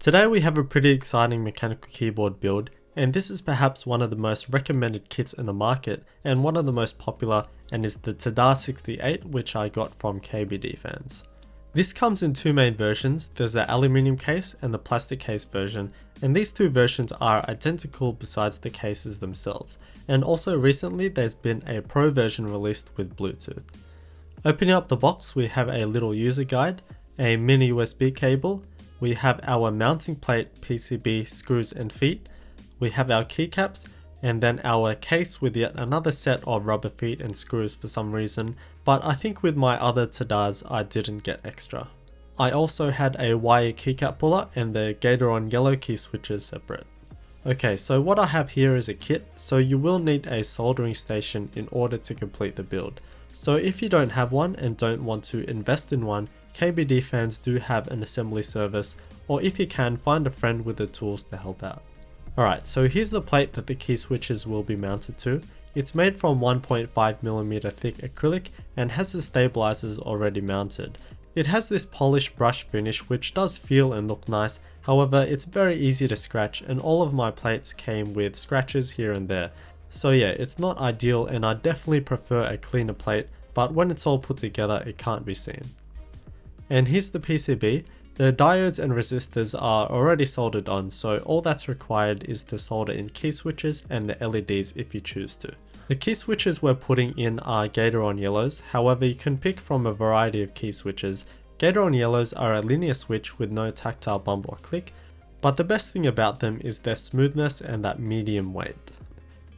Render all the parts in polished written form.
Today we have a pretty exciting mechanical keyboard build, and this is perhaps one of the most recommended kits in the market and one of the most popular, and is the TADA68, which I got from KBD fans. This comes in two main versions. There's the aluminium case and the plastic case version, and these two versions are identical besides the cases themselves. And also recently there's been a pro version released with Bluetooth. Opening up the box, we have a little user guide, a mini USB cable, we have our mounting plate, PCB, screws and feet, we have our keycaps, and then our case with yet another set of rubber feet and screws for some reason, but I think with my other TADAs I didn't get extra. I also had a wire keycap puller and the Gateron yellow key switches separate. Okay, so what I have here is a kit, so you will need a soldering station in order to complete the build. So if you don't have one and don't want to invest in one, KBD fans do have an assembly service, or if you can, find a friend with the tools to help out. Alright, so here's the plate that the key switches will be mounted to. It's made from 1.5mm thick acrylic and has the stabilizers already mounted. It has this polished brush finish which does feel and look nice, however it's very easy to scratch and all of my plates came with scratches here and there. So yeah, it's not ideal and I definitely prefer a cleaner plate, but when it's all put together it can't be seen. And here's the PCB. The diodes and resistors are already soldered on, so all that's required is to solder in key switches and the LEDs if you choose to. The key switches we're putting in are Gateron yellows, however you can pick from a variety of key switches. Gateron yellows are a linear switch with no tactile bump or click, but the best thing about them is their smoothness and that medium weight.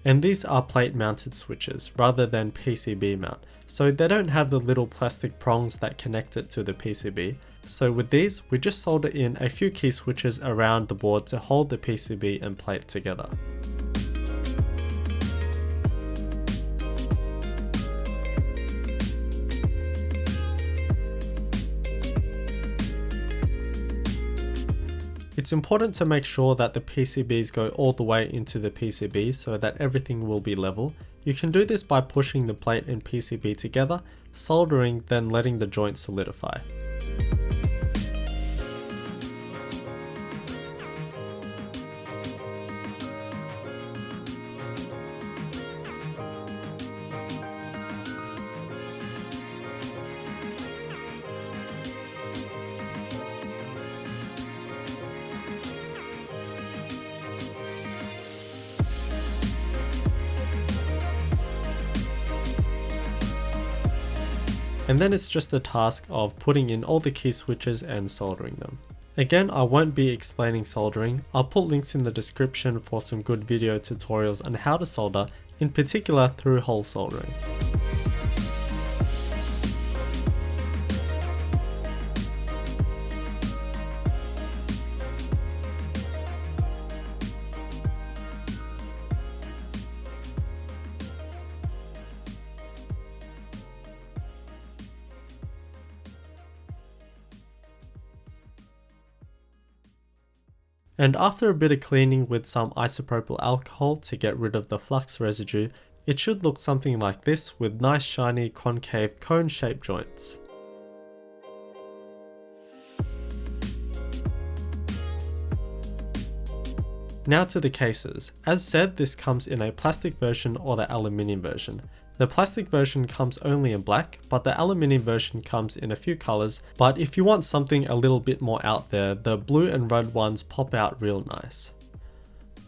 And these are plate mounted switches rather than PCB mount, so they don't have the little plastic prongs that connect it to the PCB. So with these, we just solder in a few key switches around the board to hold the PCB and plate together. It's important to make sure that the PCBs go all the way into the PCB so that everything will be level. You can do this by pushing the plate and PCB together, soldering, then letting the joint solidify. And then it's just the task of putting in all the key switches and soldering them. Again, I won't be explaining soldering. I'll put links in the description for some good video tutorials on how to solder, in particular through hole soldering. And after a bit of cleaning with some isopropyl alcohol to get rid of the flux residue, it should look something like this with nice shiny concave cone shaped joints. Now to the cases. As said, this comes in a plastic version or the aluminium version. The plastic version comes only in black, but the aluminium version comes in a few colors, but if you want something a little bit more out there, the blue and red ones pop out real nice.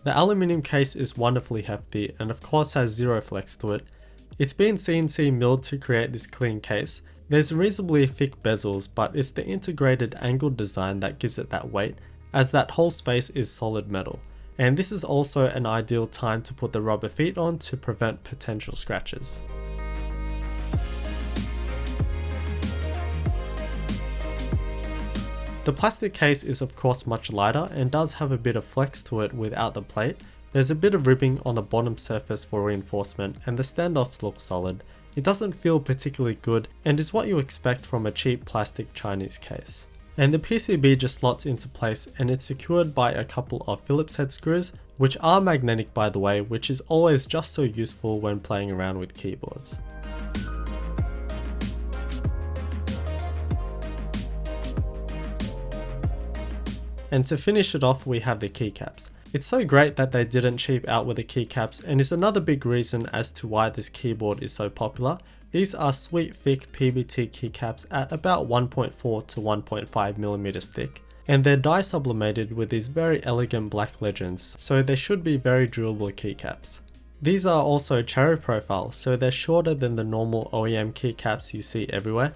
The aluminium case is wonderfully hefty and of course has zero flex to it. It's been CNC milled to create this clean case. There's reasonably thick bezels, but it's the integrated angled design that gives it that weight, as that whole space is solid metal. And this is also an ideal time to put the rubber feet on to prevent potential scratches. The plastic case is of course much lighter and does have a bit of flex to it without the plate. There's a bit of ribbing on the bottom surface for reinforcement and the standoffs look solid. It doesn't feel particularly good and is what you expect from a cheap plastic Chinese case. And the PCB just slots into place and it's secured by a couple of Phillips head screws, which are magnetic by the way, which is always just so useful when playing around with keyboards. And to finish it off, we have the keycaps. It's so great that they didn't cheap out with the keycaps, and is another big reason as to why this keyboard is so popular. These are sweet thick PBT keycaps at about 1.4 to 1.5 millimeters thick, and they're dye sublimated with these very elegant black legends, so they should be very durable keycaps. These are also cherry profile, so they're shorter than the normal OEM keycaps you see everywhere,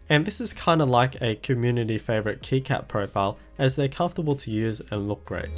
and this is kinda like a community favorite keycap profile as they're comfortable to use and look great.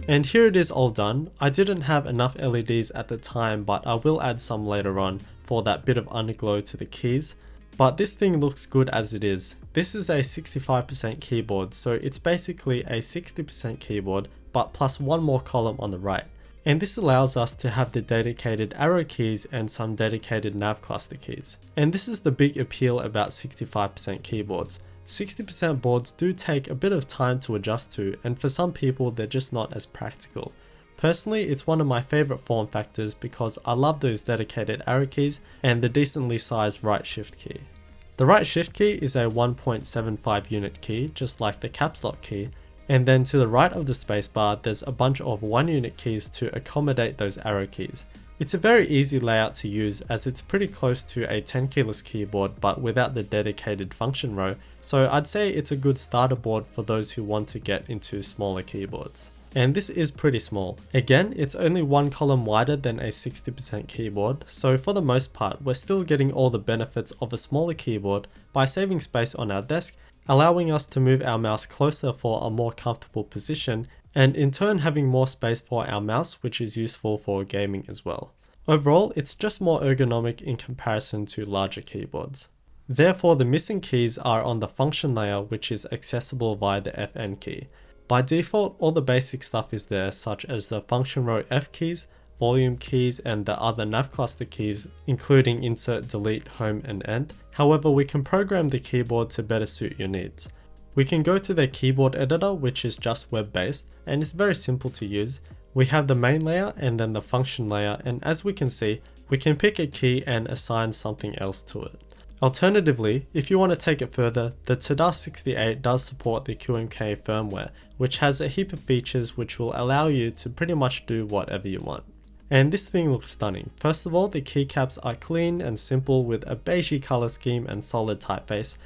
And here it is all done. I didn't have enough LEDs at the time, but I will add some later on for that bit of underglow to the keys. But this thing looks good as it is. This is a 65% keyboard, so it's basically a 60% keyboard, but plus one more column on the right. And this allows us to have the dedicated arrow keys and some dedicated nav cluster keys. And this is the big appeal about 65% keyboards. 60% boards do take a bit of time to adjust to, and for some people they're just not as practical. Personally, it's one of my favorite form factors because I love those dedicated arrow keys and the decently sized right shift key. The right shift key is a 1.75 unit key, just like the caps lock key, and then to the right of the spacebar there's a bunch of 1 unit keys to accommodate those arrow keys. It's a very easy layout to use as it's pretty close to a 10 keyless keyboard but without the dedicated function row, so I'd say it's a good starter board for those who want to get into smaller keyboards. And this is pretty small. Again, it's only one column wider than a 60% keyboard, so for the most part we're still getting all the benefits of a smaller keyboard by saving space on our desk, allowing us to move our mouse closer for a more comfortable position, and in turn having more space for our mouse, which is useful for gaming as well. Overall, it's just more ergonomic in comparison to larger keyboards. Therefore, the missing keys are on the function layer, which is accessible via the FN key. By default, all the basic stuff is there, such as the function row F keys, volume keys, and the other nav cluster keys, including insert, delete, home, and end. However, we can program the keyboard to better suit your needs. We can go to the keyboard editor, which is just web-based, and it's very simple to use. We have the main layer and then the function layer, and as we can see, we can pick a key and assign something else to it. Alternatively, if you want to take it further, the TADA68 does support the QMK firmware, which has a heap of features which will allow you to pretty much do whatever you want. And this thing looks stunning. First of all, the keycaps are clean and simple with a beigey color scheme and solid typeface,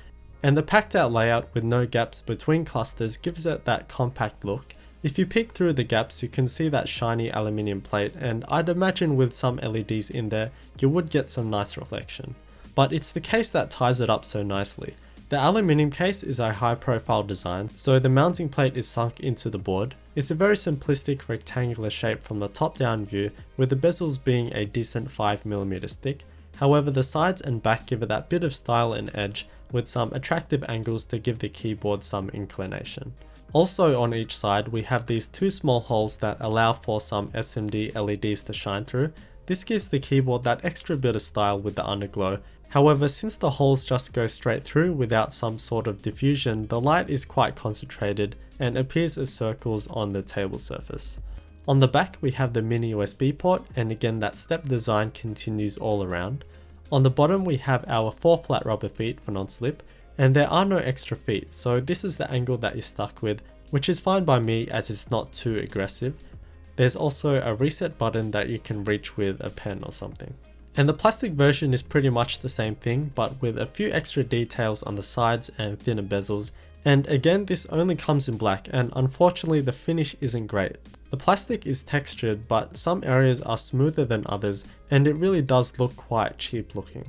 and the packed out layout with no gaps between clusters gives it that compact look. If you peek through the gaps, you can see that shiny aluminium plate, and I'd imagine with some LEDs in there, you would get some nice reflection. But it's the case that ties it up so nicely. The aluminium case is a high profile design, so the mounting plate is sunk into the board. It's a very simplistic rectangular shape from the top down view, with the bezels being a decent 5mm thick. However, the sides and back give it that bit of style and edge, with some attractive angles to give the keyboard some inclination. Also on each side, we have these two small holes that allow for some SMD LEDs to shine through. This gives the keyboard that extra bit of style with the underglow. However, since the holes just go straight through without some sort of diffusion, the light is quite concentrated and appears as circles on the table surface. On the back we have the mini USB port, and again that step design continues all around. On the bottom we have our 4 flat rubber feet for non-slip, and there are no extra feet, so this is the angle that you're stuck with, which is fine by me as it's not too aggressive. There's also a reset button that you can reach with a pen or something. And the plastic version is pretty much the same thing, but with a few extra details on the sides and thinner bezels. And again, this only comes in black, and unfortunately the finish isn't great. The plastic is textured, but some areas are smoother than others, and it really does look quite cheap looking.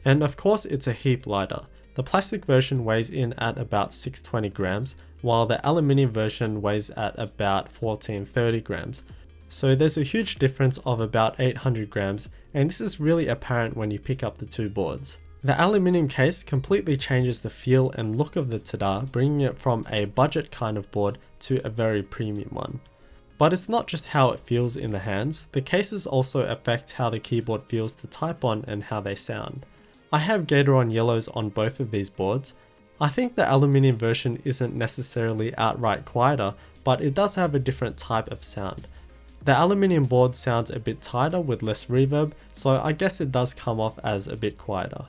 And of course it's a heap lighter. The plastic version weighs in at about 620 grams, while the aluminium version weighs at about 1430 grams. So there's a huge difference of about 800 grams, and this is really apparent when you pick up the two boards. The aluminium case completely changes the feel and look of the TADA, bringing it from a budget kind of board to a very premium one. But it's not just how it feels in the hands, the cases also affect how the keyboard feels to type on and how they sound. I have Gatoron yellows on both of these boards, I think the aluminium version isn't necessarily outright quieter, but it does have a different type of sound. The aluminium board sounds a bit tighter with less reverb, so I guess it does come off as a bit quieter.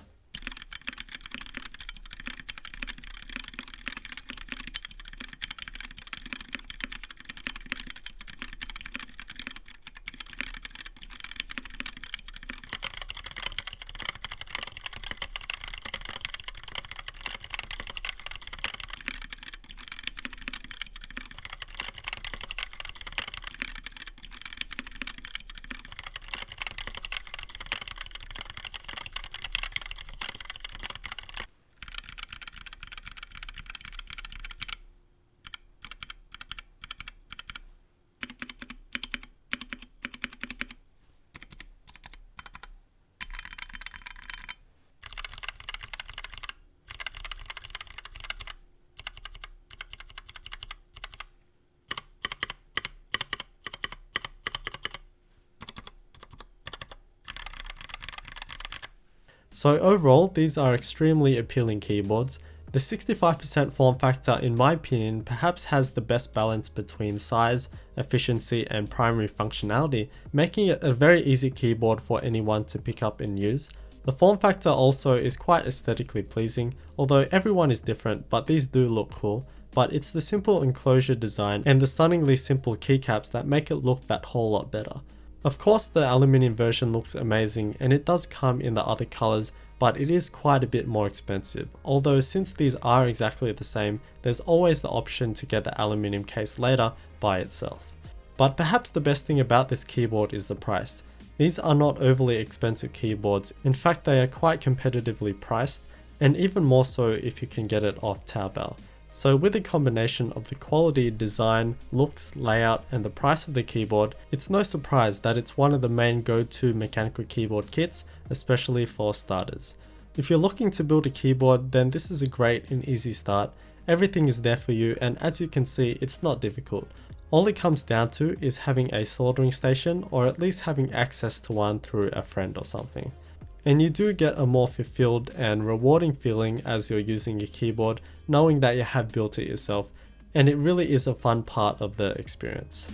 So overall, these are extremely appealing keyboards. The 65% form factor, in my opinion, perhaps has the best balance between size, efficiency, and primary functionality, making it a very easy keyboard for anyone to pick up and use. The form factor also is quite aesthetically pleasing, although everyone is different, but these do look cool. But it's the simple enclosure design and the stunningly simple keycaps that make it look that whole lot better. Of course, the aluminium version looks amazing and it does come in the other colors, but it is quite a bit more expensive. Although since these are exactly the same, there's always the option to get the aluminium case later by itself. But perhaps the best thing about this keyboard is the price. These are not overly expensive keyboards, in fact they are quite competitively priced, and even more so if you can get it off Taobao. So with a combination of the quality, design, looks, layout, and the price of the keyboard, it's no surprise that it's one of the main go-to mechanical keyboard kits, especially for starters. If you're looking to build a keyboard, then this is a great and easy start. Everything is there for you, and as you can see, it's not difficult. All it comes down to is having a soldering station, or at least having access to one through a friend or something. And you do get a more fulfilled and rewarding feeling as you're using your keyboard, knowing that you have built it yourself, and it really is a fun part of the experience.